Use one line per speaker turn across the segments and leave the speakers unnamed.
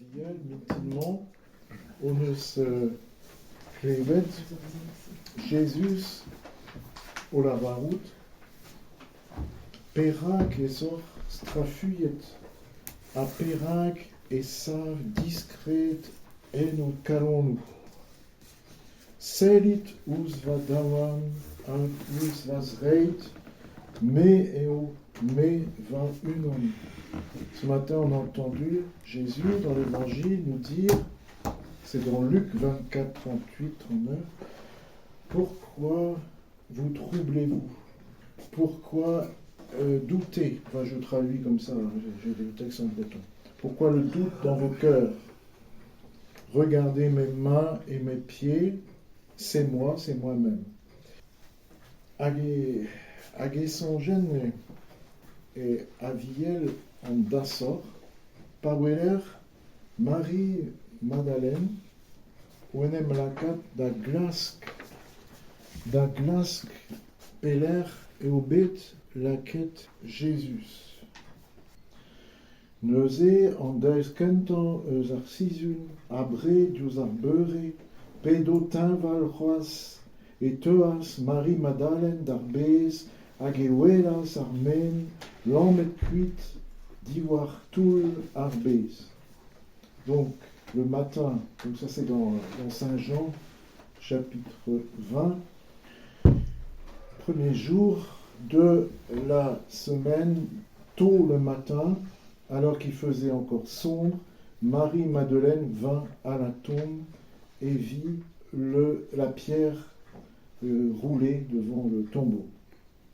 Aviel maintenant ons klevet Jesus o lavarout perak ezor strafuiet a perak esav diskret en o kalonu selit us va davan an us vas reit me eo me va unon. Ce matin, on a entendu Jésus dans l'Évangile nous dire, c'est dans Luc 24, 38, 39, « Pourquoi vous troublez-vous? Pourquoi doutez ?» Enfin, je traduis comme ça, j'ai des textes en breton. « Pourquoi le doute dans vos cœurs? Regardez mes mains et mes pieds, c'est moi, c'est moi-même. » Hage songen et Aviel en dasor, paweler Marie Madeleine, oenem lakat da glask peler et obet laket Jesus. Neuze en deus kentan eus ar sizun, abre diouz ar beure, pedo tinval c'hoaz, et teuas Marie Madeleine d'ar bez, hag e welas ar men, lammet kuit, diwar toul ar bez. Donc, le matin, donc ça c'est dans Saint Jean, chapitre 20, premier jour de la semaine, tôt le matin, alors qu'il faisait encore sombre, Marie Madeleine vint à la tombe et vit la pierre roulée devant le tombeau.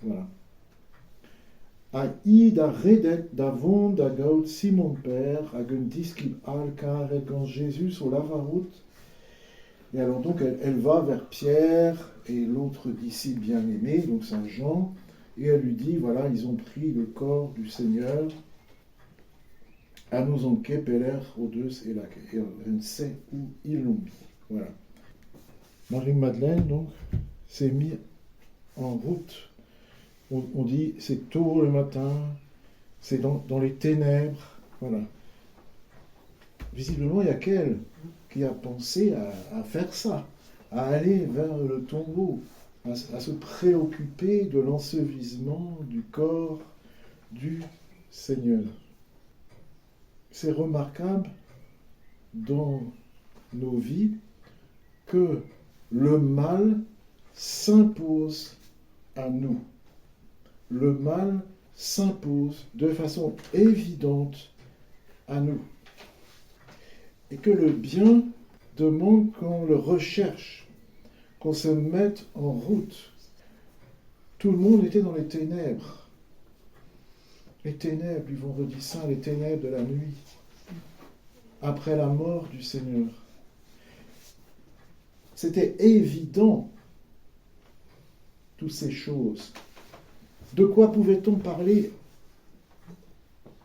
Voilà. A da redet da vont da gaout Simon Père hag un diskib al karet gant Jésus au lavarout. Et alors donc elle va vers Pierre et l'autre disciple bien-aimé, donc Saint Jean, et elle lui dit, voilà, ils ont pris le corps du Seigneur, à nous en kepeler aux deux et je ne sais où ils l'ont mis. Voilà. Marie-Madeleine, donc, s'est mise en route. On dit, c'est tôt le matin, c'est dans les ténèbres, voilà. Visiblement, il y a qu'elle qui a pensé à faire ça, à aller vers le tombeau, à se préoccuper de l'ensevelissement du corps du Seigneur. C'est remarquable dans nos vies que le mal s'impose à nous. Le mal s'impose de façon évidente à nous. Et que le bien demande qu'on le recherche, qu'on se mette en route. Tout le monde était dans les ténèbres. Les ténèbres du vendredi saint, les ténèbres de la nuit, après la mort du Seigneur. C'était évident, toutes ces choses. De quoi pouvait-on parler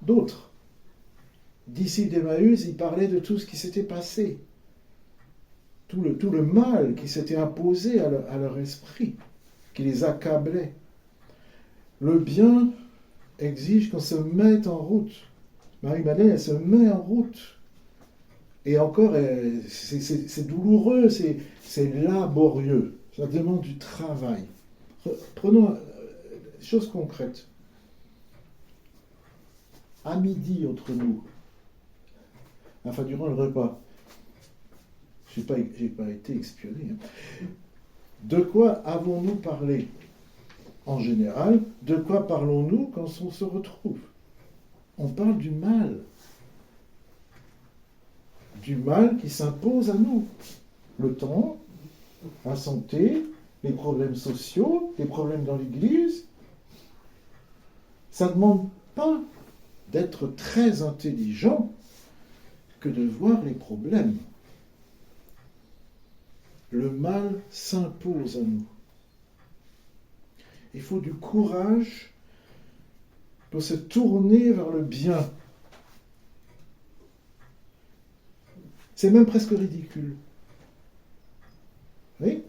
d'autre? Disciples d'Emmaüs, ils parlaient de tout ce qui s'était passé, tout le mal qui s'était imposé à leur esprit, qui les accablait. Le bien exige qu'on se mette en route. Marie-Madeleine, elle se met en route. Et encore, c'est douloureux, c'est laborieux. Ça demande du travail. Prenons des choses concrètes. À midi, entre nous, enfin, durant le repas, j'ai pas été espionné. De quoi avons-nous parlé? En général, de quoi parlons-nous quand on se retrouve? On parle du mal. Du mal qui s'impose à nous. Le temps, la santé, les problèmes sociaux, les problèmes dans l'Église. Ça ne demande pas d'être très intelligent que de voir les problèmes. Le mal s'impose à nous. Il faut du courage pour se tourner vers le bien. C'est même presque ridicule. Oui?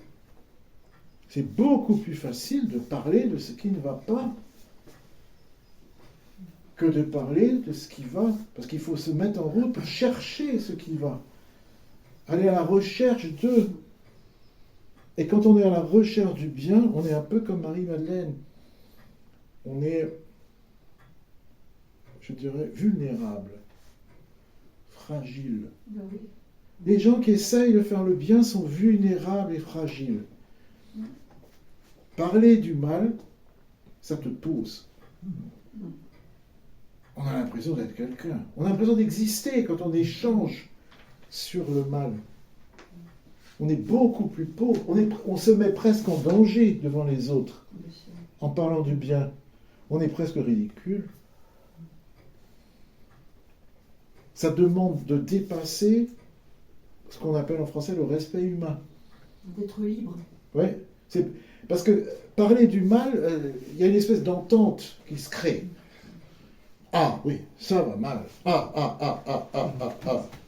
C'est beaucoup plus facile de parler de ce qui ne va pas que de parler de ce qui va, parce qu'il faut se mettre en route pour chercher ce qui va. Aller à la recherche de. Et quand on est à la recherche du bien, on est un peu comme Marie-Madeleine. On est, je dirais, vulnérable, fragile.
Ben oui.
Les gens qui essayent de faire le bien sont vulnérables et fragiles. Parler du mal, ça te pose. On a l'impression d'être quelqu'un. On a l'impression d'exister quand on échange sur le mal. On est beaucoup plus pauvre. On se met presque en danger devant les autres en parlant du bien. On est presque ridicule. Ça demande de dépasser ce qu'on appelle en français le respect humain.
D'être libre.
Oui, parce que parler du mal, il y a une espèce d'entente qui se crée. Ah oui, ça va mal.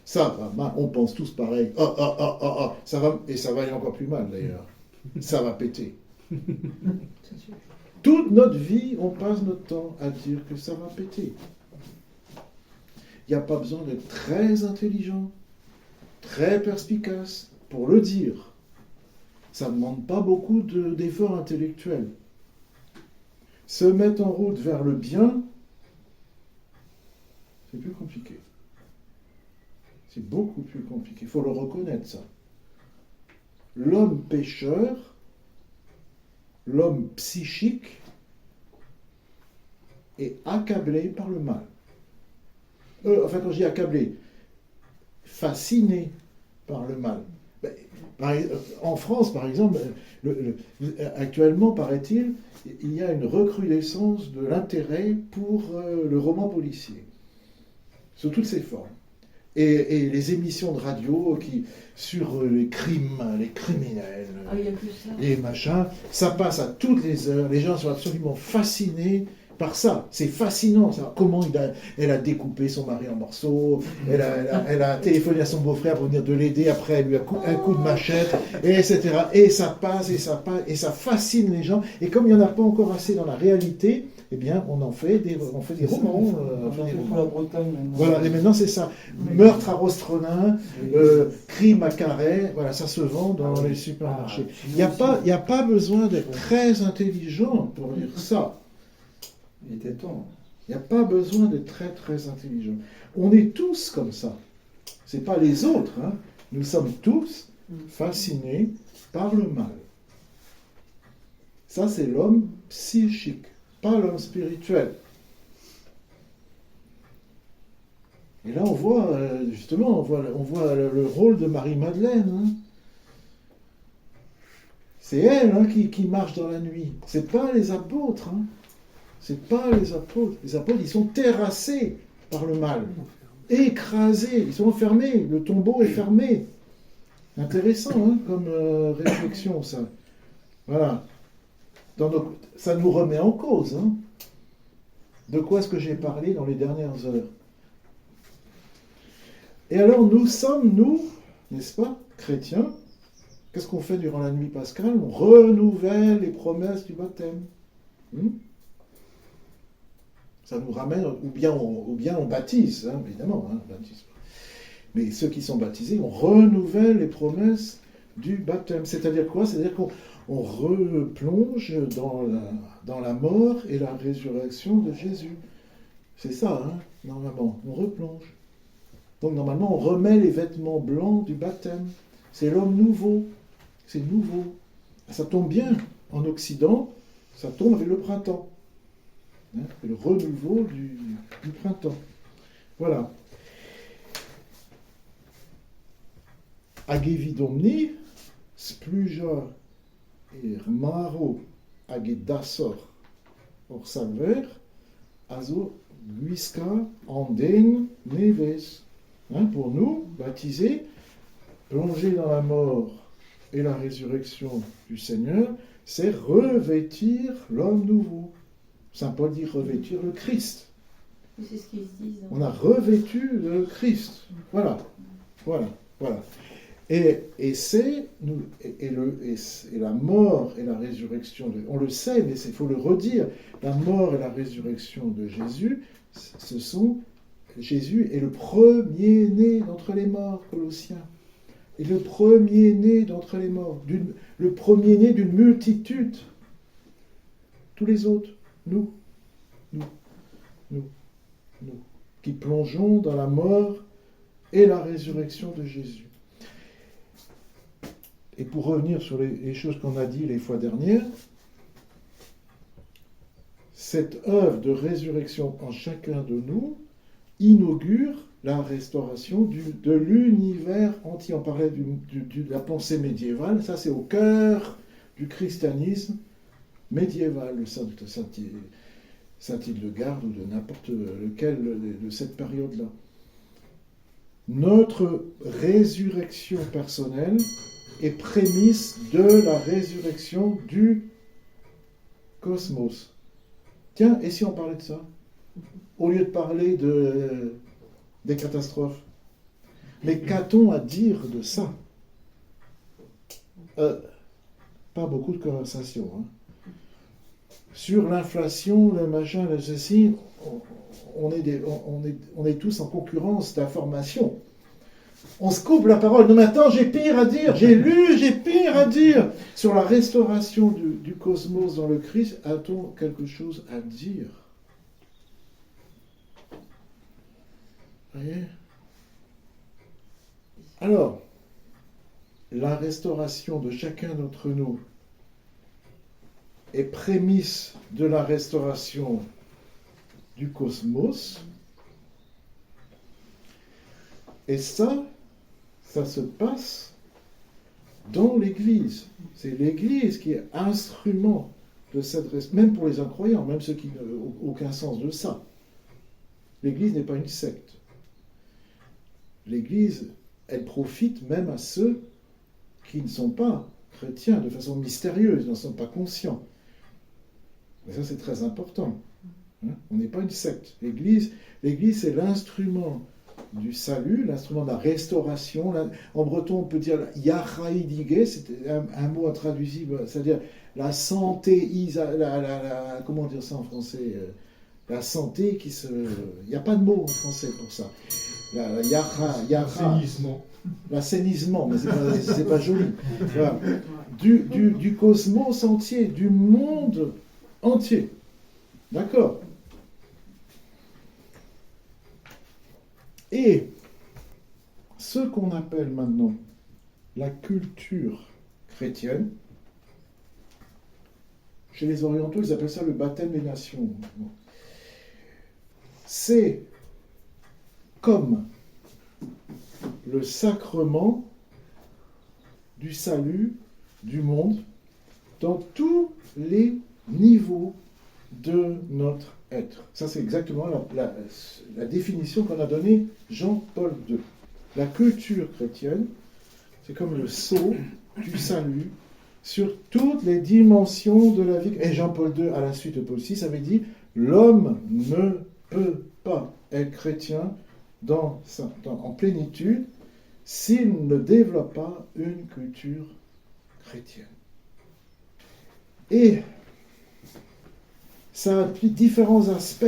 Ça va mal. On pense tous pareil. Ça va, et ça va aller encore plus mal d'ailleurs. Ça va péter. Toute notre vie, on passe notre temps à dire que ça va péter. Il n'y a pas besoin d'être très intelligent, très perspicace pour le dire. Ça ne demande pas beaucoup d'efforts intellectuels. Se mettre en route vers le bien, c'est plus compliqué. C'est beaucoup plus compliqué. Il faut le reconnaître, ça. L'homme pécheur, l'homme psychique, est accablé par le mal. Enfin, quand je dis accablé, fasciné par le mal. En France, par exemple, actuellement, paraît-il, il y a une recrudescence de l'intérêt pour le roman policier, sous toutes ses formes. Et les émissions de radio sur les crimes, les criminels, les machins, ça passe à toutes les heures. Les gens sont absolument fascinés par ça. C'est fascinant, ça. Comment elle a découpé son mari en morceaux, elle a téléphoné à son beau-frère pour venir de l'aider, après elle lui a un coup de machette, et etc. Et ça passe, et ça passe, et ça fascine les gens. Et comme il n'y en a pas encore assez dans la réalité, eh bien, on fait des romans.
Pour la Bretagne, maintenant.
Voilà, et maintenant c'est ça. Meurtre à Rostronin, crime à Carhaix, voilà, ça se vend dans les supermarchés. Il n'y a pas besoin d'être très intelligent pour dire ça.
Il était temps.
Il n'y a pas besoin d'être très très intelligent. On est tous comme ça. Ce n'est pas les autres. Hein. Nous sommes tous fascinés par le mal. Ça, c'est l'homme psychique, pas l'homme spirituel. Et là, on voit, justement, on voit le rôle de Marie-Madeleine. Hein. C'est elle qui marche dans la nuit. Ce n'est pas les apôtres. Hein. Ce n'est pas les apôtres. Les apôtres, ils sont terrassés par le mal, écrasés, ils sont enfermés, le tombeau est fermé. Intéressant comme réflexion, ça. Voilà. Ça nous remet en cause. Hein. De quoi est-ce que j'ai parlé dans les dernières heures? Et alors, nous sommes, n'est-ce pas, chrétiens, qu'est-ce qu'on fait durant la nuit pascale? On renouvelle les promesses du baptême. Ça nous ramène, ou bien on baptise, évidemment, on baptise. Mais ceux qui sont baptisés, on renouvelle les promesses du baptême. C'est-à-dire quoi? C'est-à-dire qu'on replonge dans la mort et la résurrection de Jésus. C'est ça, normalement, on replonge. Donc normalement, on remet les vêtements blancs du baptême. C'est l'homme nouveau. C'est nouveau. Ça tombe bien. En Occident, ça tombe avec le printemps. Le renouveau du printemps. Voilà. Agevi domni, spluja maro agedasor or salver, azo guisca anden neves. Pour nous, baptisés, plongés dans la mort et la résurrection du Seigneur, c'est revêtir l'homme nouveau. Saint Paul dit revêtir le Christ.
C'est ce qu'ils se disent.
On a revêtu le Christ. Voilà. Et la mort et la résurrection, on le sait, mais il faut le redire, la mort et la résurrection de Jésus Jésus est le premier-né d'entre les morts, Colossiens. Et le premier-né d'entre les morts, le premier-né d'une multitude. Tous les autres, nous, qui plongeons dans la mort et la résurrection de Jésus. Et pour revenir sur les choses qu'on a dit les fois dernières, cette œuvre de résurrection en chacun de nous inaugure la restauration de l'univers entier. On parlait de la pensée médiévale, ça c'est au cœur du christianisme médiéval, le Saint-Hildegarde ou de n'importe lequel de cette période-là. Notre résurrection personnelle est prémisse de la résurrection du cosmos. Tiens, et si on parlait de ça? Au lieu de parler des catastrophes. Mais qu'a-t-on à dire de ça? Pas beaucoup de conversations. Hein. Sur l'inflation, le machin, le ceci, on est tous en concurrence d'informations. On se coupe la parole. Non, mais attends, j'ai pire à dire. J'ai pire à dire. Sur la restauration du cosmos dans le Christ, a-t-on quelque chose à dire? Voyez? Alors, la restauration de chacun d'entre nous est prémisse de la restauration du cosmos. Et ça se passe dans l'Église. C'est l'Église qui est instrument de cette restauration, même pour les incroyants, même ceux qui n'ont aucun sens de ça. L'Église n'est pas une secte. L'Église, elle profite même à ceux qui ne sont pas chrétiens de façon mystérieuse, ils n'en sont pas conscients. Mais ça, c'est très important. Hein? On n'est pas une secte. L'Église, c'est l'instrument du salut, l'instrument de la restauration. En breton, on peut dire yachaïdigé, c'est un mot intraduisible, c'est-à-dire la santé, comment dire ça en français? La santé qui se... Il n'y a pas de mot en français pour ça.
L'assainissement.
L'assainissement, mais c'est pas joli. Voilà. Du cosmos entier, du monde entier. D'accord? Et ce qu'on appelle maintenant la culture chrétienne, chez les orientaux, ils appellent ça le baptême des nations. C'est comme le sacrement du salut du monde dans tous les niveaux de notre être. Ça, c'est exactement la définition qu'on a donnée Jean-Paul II. La culture chrétienne, c'est comme le sceau du salut sur toutes les dimensions de la vie. Et Jean-Paul II, à la suite de Paul VI, avait dit « L'homme ne peut pas être chrétien en plénitude s'il ne développe pas une culture chrétienne. » Et ça implique différents aspects.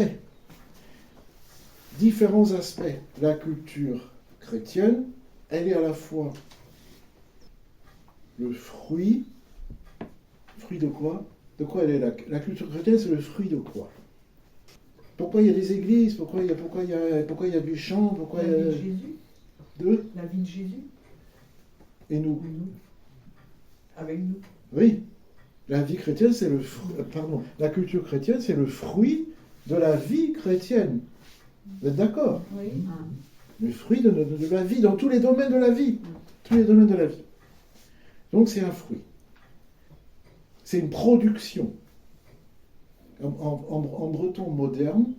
La culture chrétienne, elle est à la fois le fruit de quoi? De quoi elle est la culture chrétienne, c'est le fruit de quoi? Pourquoi il y a des églises? Pourquoi il y a du chant? Pourquoi
La vie de Jésus. La vie de Jésus.
Et nous?
Avec nous.
Oui. La vie chrétienne, c'est la culture chrétienne, c'est le fruit de la vie chrétienne. Vous êtes d'accord?
Oui.
Le fruit de la vie, dans tous les domaines de la vie. Tous les domaines de la vie. Donc c'est un fruit. C'est une production. En breton moderne,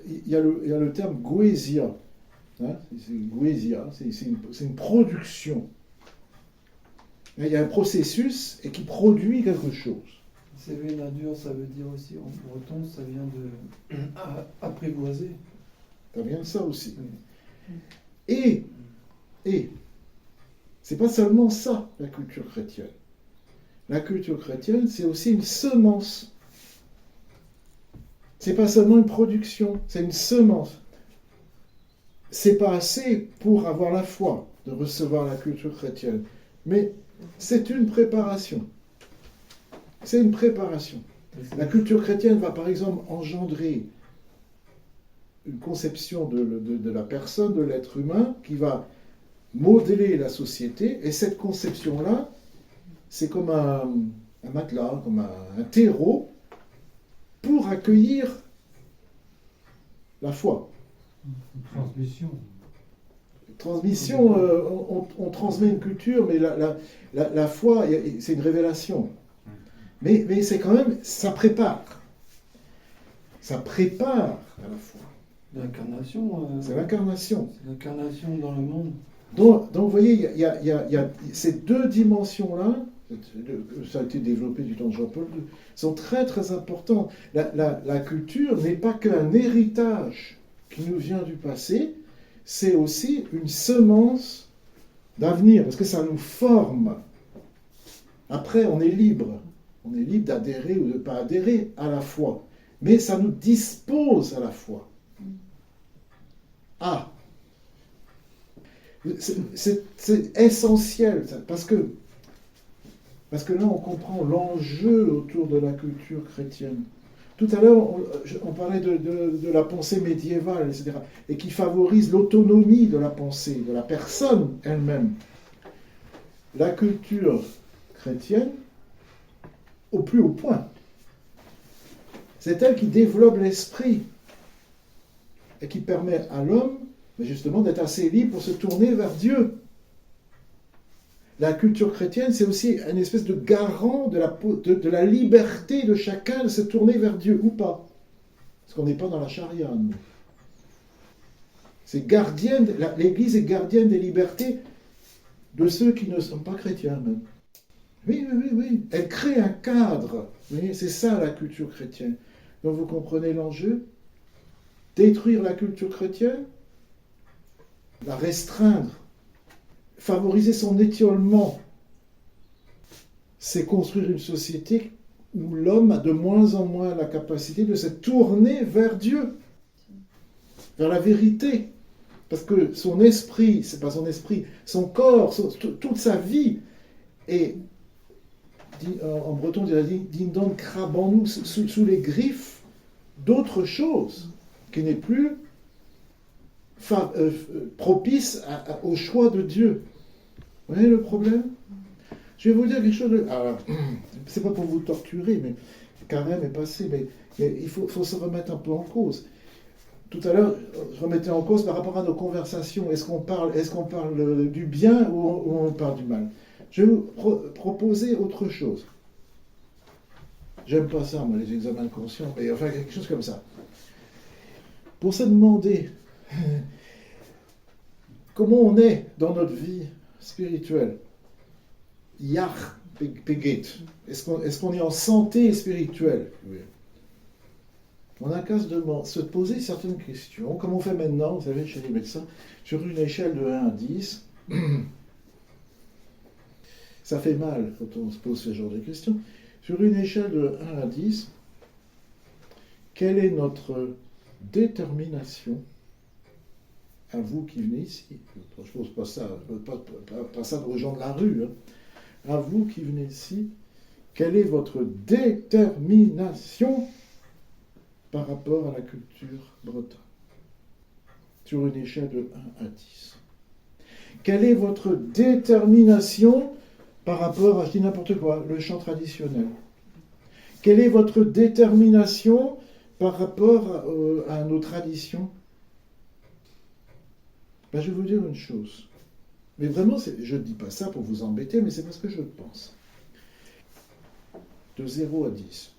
il y a le terme goésia. Hein, c'est goésia, c'est une production. Il y a un processus et qui produit quelque chose.
C'est nature, ça veut dire aussi, en breton, ça vient de apprivoiser.
Ça vient de ça aussi.
Oui.
Et c'est pas seulement ça, la culture chrétienne. La culture chrétienne, c'est aussi une semence. C'est pas seulement une production, c'est une semence. C'est pas assez pour avoir la foi de recevoir la culture chrétienne, mais c'est une préparation. C'est une préparation. La culture chrétienne va par exemple engendrer une conception de la personne, de l'être humain, qui va modeler la société, et cette conception-là, c'est comme un matelas, comme un terreau, pour accueillir la foi.
Une transmission.
Transmission, on transmet une culture, mais la foi, c'est une révélation. Mais c'est quand même, ça prépare. Ça prépare à la foi.
L'incarnation.
C'est l'incarnation.
C'est l'incarnation dans le monde.
Donc vous voyez, il y a ces deux dimensions-là, ça a été développé du temps de Jean-Paul II, sont très très importantes. La culture n'est pas qu'un héritage qui nous vient du passé, c'est aussi une semence d'avenir, parce que ça nous forme. Après, on est libre. On est libre d'adhérer ou de ne pas adhérer à la foi. Mais ça nous dispose à la foi. Ah, c'est essentiel, ça, parce que là, on comprend l'enjeu autour de la culture chrétienne. Tout à l'heure, on parlait de la pensée médiévale, etc., et qui favorise l'autonomie de la pensée, de la personne elle-même. La culture chrétienne, au plus haut point, c'est elle qui développe l'esprit et qui permet à l'homme, justement, d'être assez libre pour se tourner vers Dieu. La culture chrétienne, c'est aussi une espèce de garant de la liberté de chacun de se tourner vers Dieu, ou pas. Parce qu'on n'est pas dans la charia, nous. L'Église est gardienne des libertés de ceux qui ne sont pas chrétiens, même. Oui. Elle crée un cadre. Vous voyez, c'est ça, la culture chrétienne. Donc vous comprenez l'enjeu? Détruire la culture chrétienne, la restreindre, favoriser son étiolement, c'est construire une société où l'homme a de moins en moins la capacité de se tourner vers Dieu, vers la vérité. Parce que son esprit, c'est pas son esprit, son corps, toute sa vie est, en breton on dirait dindon crabant-nous, sous les griffes d'autre chose qui n'est plus propice au choix de Dieu. Vous voyez le problème? Je vais vous dire quelque chose de... Alors, c'est pas pour vous torturer, mais le carême est passé, mais il faut se remettre un peu en cause. Tout à l'heure, je remettais en cause par rapport à nos conversations. Est-ce qu'on parle du bien ou on parle du mal? Je vais vous proposer autre chose. J'aime pas ça, moi, les examens de conscience, mais enfin, quelque chose comme ça. Pour se demander comment on est dans notre vie spirituelle. Yach Peget. Est-ce qu'on est en santé spirituelle? Oui. On n'a qu'à se poser certaines questions, comme on fait maintenant, vous savez, chez les médecins, sur une échelle de 1 à 10. Ça fait mal quand on se pose ce genre de questions. Sur une échelle de 1 à 10, quelle est notre détermination, à vous qui venez ici, je ne pose pas ça, pas ça aux gens de la rue, hein. À vous qui venez ici, quelle est votre détermination par rapport à la culture bretonne, sur une échelle de 1 à 10? Quelle est votre détermination par rapport à, je dis n'importe quoi, le chant traditionnel? Quelle est votre détermination par rapport à nos traditions? Ben, je vais vous dire une chose. Mais vraiment, je ne dis pas ça pour vous embêter, mais c'est parce que je le pense. De 0 à 10.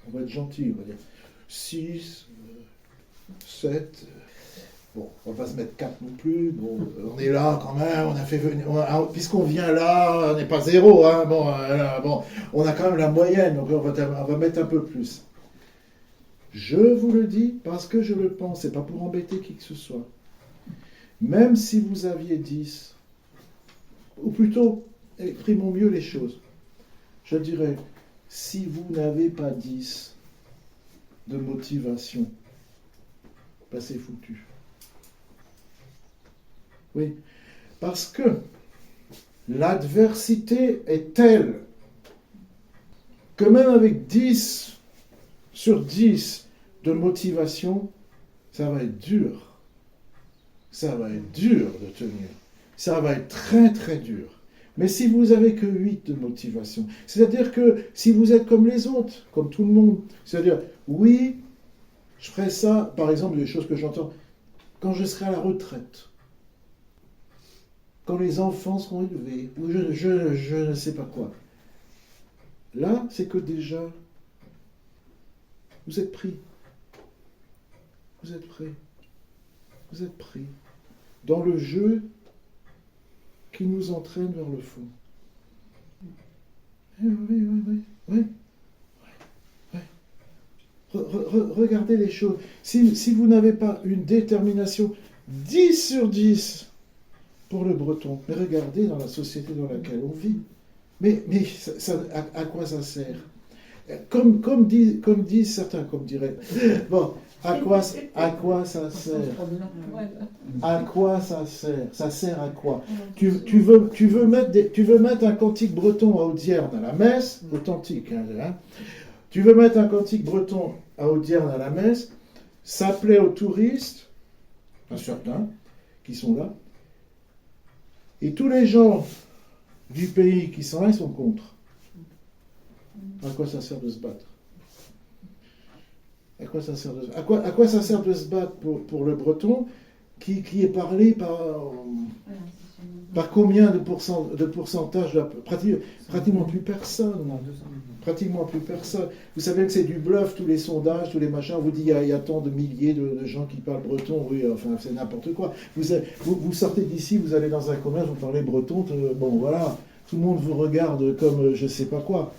On va être gentil, on va dire 6, 7. Bon, on va pas se mettre 4 non plus. Bon, on est là quand même, on a fait venir. Puisqu'on vient là, on n'est pas 0, hein. Bon, on a quand même la moyenne, donc on va mettre un peu plus. Je vous le dis parce que je le pense, c'est pas pour embêter qui que ce soit. Même si vous aviez 10, ou plutôt, exprimons mieux les choses, je dirais, si vous n'avez pas 10, de motivation, ben c'est foutu. Oui, parce que l'adversité est telle que même avec 10 sur 10 de motivation, ça va être dur. Ça va être dur de tenir. Ça va être très très dur. Mais si vous n'avez que 8 de motivation, c'est-à-dire que si vous êtes comme les autres, comme tout le monde, c'est-à-dire, oui, je ferai ça, par exemple, des choses que j'entends, quand je serai à la retraite, quand les enfants seront élevés, ou je ne sais pas quoi. Là, c'est que déjà, vous êtes pris. Vous êtes pris. Vous êtes pris dans le jeu qui nous entraîne vers le fond. Oui. Regardez les choses. Si vous n'avez pas une détermination 10 sur 10 pour le breton, mais regardez dans la société dans laquelle on vit. Mais à quoi ça sert? Comme disent certains, comme dirait. Bon, à quoi ça sert? À quoi ça sert? Ça sert à quoi? Tu veux mettre un cantique breton à Audierne à la messe, authentique, hein? Tu veux mettre un cantique breton à Audierne à la messe, ça plaît aux touristes, à certains qui sont là, et tous les gens du pays qui sont là, ils sont contre. À quoi ça sert de se battre? À quoi ça sert de se battre pour le breton qui est parlé par combien de pourcentage pratiquement plus personne. Pratiquement plus personne. Vous savez que c'est du bluff, tous les sondages, tous les machins. On vous dit il y a tant de milliers de gens qui parlent breton. Oui, enfin, c'est n'importe quoi. Vous sortez d'ici, vous allez dans un commerce, vous parlez breton. Bon, voilà. Tout le monde vous regarde comme je sais pas quoi.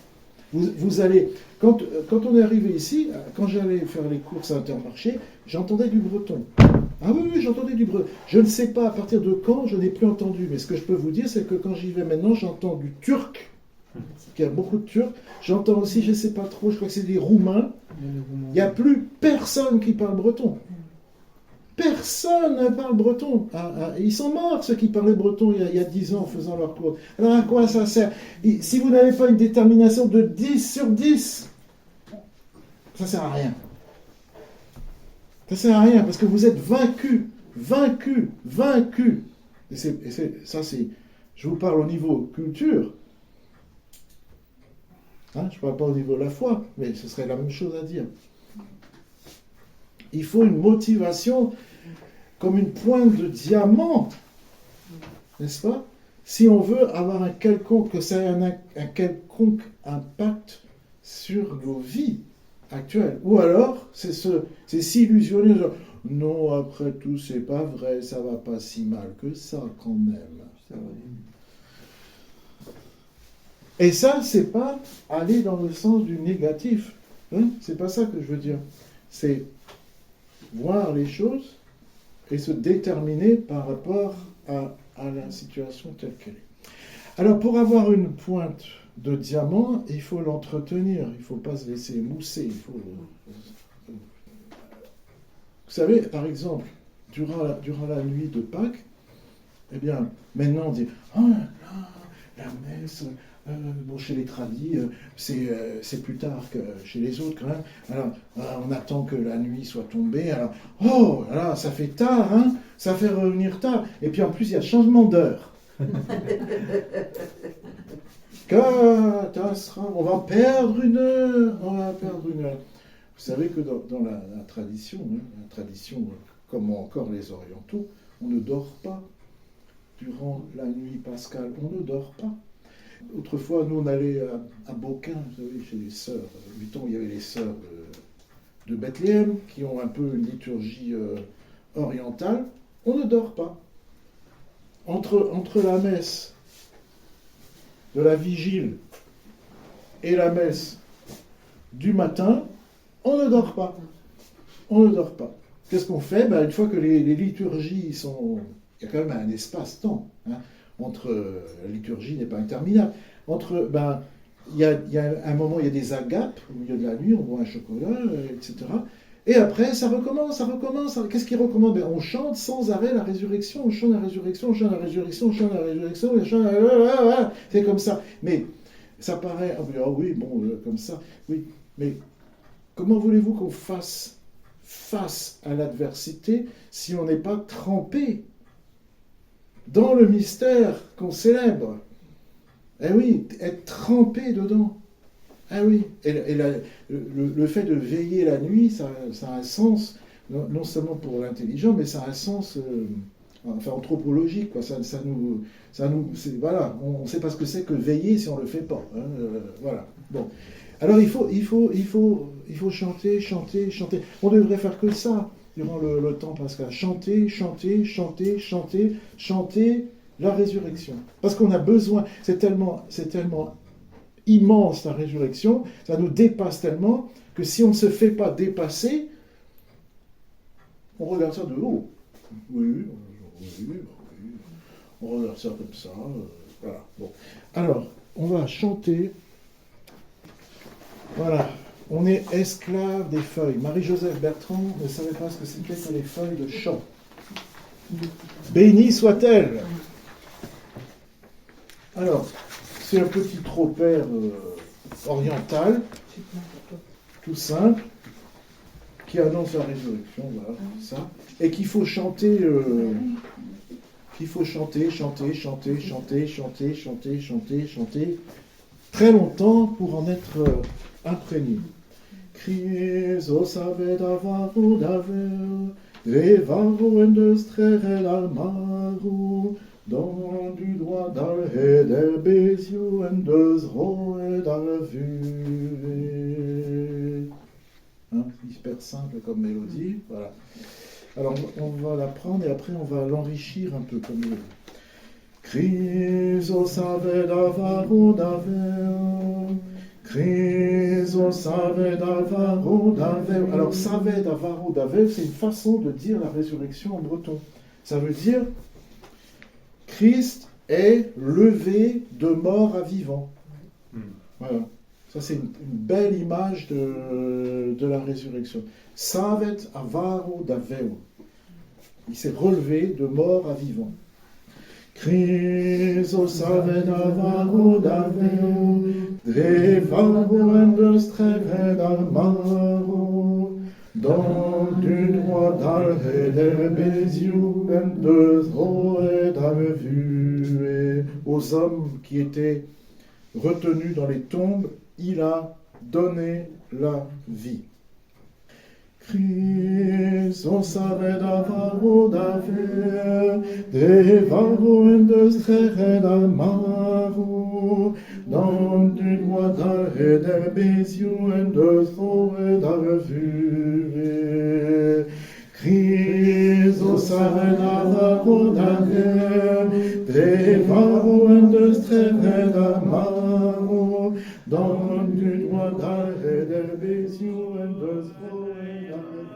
Vous allez... Quand on est arrivé ici, quand j'allais faire les courses à Intermarché, j'entendais du breton. Ah oui, j'entendais du breton. Je ne sais pas à partir de quand, je n'ai plus entendu. Mais ce que je peux vous dire, c'est que quand j'y vais maintenant, j'entends du turc. Il y a beaucoup de turcs. J'entends aussi, je ne sais pas trop, je crois que c'est des roumains. Il n'y a plus personne qui parle breton. Personne ne parle breton. Ils sont morts, ceux qui parlaient breton il y a 10 ans en faisant leur cours. Alors à quoi ça sert? Si vous n'avez pas une détermination de 10 sur 10, ça ne sert à rien. Ça ne sert à rien parce que vous êtes vaincu. Et ça, je vous parle au niveau culture. Je ne parle pas au niveau de la foi, mais ce serait la même chose à dire. Il faut une motivation comme une pointe de diamant, n'est-ce pas? Si on veut avoir que ça ait un quelconque impact sur nos vies actuelles. Ou alors, c'est s'illusionner, genre, non, après tout, c'est pas vrai, ça va pas si mal que ça quand même. Et ça, c'est pas aller dans le sens du négatif. C'est pas ça que je veux dire. C'est voir les choses et se déterminer par rapport à la situation telle qu'elle est. Alors, pour avoir une pointe de diamant, il faut l'entretenir. Il ne faut pas se laisser mousser. Vous savez, par exemple, durant la nuit de Pâques, eh bien, maintenant on dit « Oh là là, la messe... chez les tradis, c'est plus tard que chez les autres quand même. Alors, on attend que la nuit soit tombée. Alors, oh là, ça fait tard, hein? Ça fait revenir tard. Et puis en plus, il y a changement d'heure. Catastrophe. On va perdre une heure. Vous savez que dans la tradition, comme encore les orientaux, on ne dort pas. Durant la nuit pascale, on ne dort pas. Autrefois, nous, on allait à Beaucain, vous savez, chez les sœurs. Mettons, il y avait les sœurs de Bethléem, qui ont un peu une liturgie orientale. On ne dort pas. Entre la messe de la vigile et la messe du matin, on ne dort pas. On ne dort pas. Qu'est-ce qu'on fait? Une fois que les liturgies sont... Il y a quand même un espace-temps, hein. La liturgie n'est pas interminable. il y a un moment, il y a des agapes au milieu de la nuit, on boit un chocolat, etc. Et après, ça recommence, ça recommence. Qu'est-ce qu'il recommande? Ben, on chante sans arrêt la résurrection, on chante la résurrection, on chante la résurrection, on chante la résurrection, on chante la... C'est comme ça. Mais ça paraît, ah oui, bon, comme ça, oui. Mais comment voulez-vous qu'on fasse face à l'adversité si on n'est pas trempé dans le mystère qu'on célèbre? Eh oui, être trempé dedans. Ah oui, le fait de veiller la nuit, ça a un sens, non seulement pour l'intelligent, mais ça a un sens enfin, anthropologique. Quoi. Voilà, on ne sait pas ce que c'est que veiller si on ne le fait pas. Hein, voilà. Bon. Alors il faut chanter, chanter, chanter. On devrait faire que ça durant le temps pascal. Chanter, chanter, chanter, chanter, chanter la résurrection. Parce qu'on a besoin, c'est tellement immense la résurrection, ça nous dépasse tellement que si on ne se fait pas dépasser, on regarde ça de haut. Oui, on regarde ça comme ça. Voilà. Bon. Alors, on va chanter. Voilà. On est esclave des feuilles. Marie-Joseph Bertrand ne savait pas ce que c'était que les feuilles de chant. Bénie soit-elle. Alors, c'est un petit tropère oriental, tout simple, qui annonce la résurrection, voilà, ça, et qu'il faut chanter, chanter, très longtemps pour en être imprégné. Christos aved avaru daver, revaru endestrere almaru, dans du doigt dans der Béziou en deux roes dans la vue. Hein, hyper simple comme mélodie, voilà. Alors on va la prendre et après on va l'enrichir un peu comme mélodie. Christos aved avaru daver, Christos aved avaru daver. Alors saved avaru daver, c'est une façon de dire la résurrection en breton. Ça veut dire Christ est levé de mort à vivant. Voilà. Ça, c'est une belle image de la résurrection. Savet avaru daveu. Il s'est relevé de mort à vivant. Christos aved avaru daveu, revaru endestrere almaru, dans du droit d'arrêt der Béziou, de roe d'arrêt vue. Aux hommes qui étaient retenus dans les tombes, il a donné la vie. Christos aved avaru daver, revaru endestrere almaru, dans du droit d'arrêt der Béziou, de roe d'arrêt vue. Christos aved avaru daver, revaru endestrere almaru, dans du droit d'arrêt der Béziou, de roe d'arrêt vue.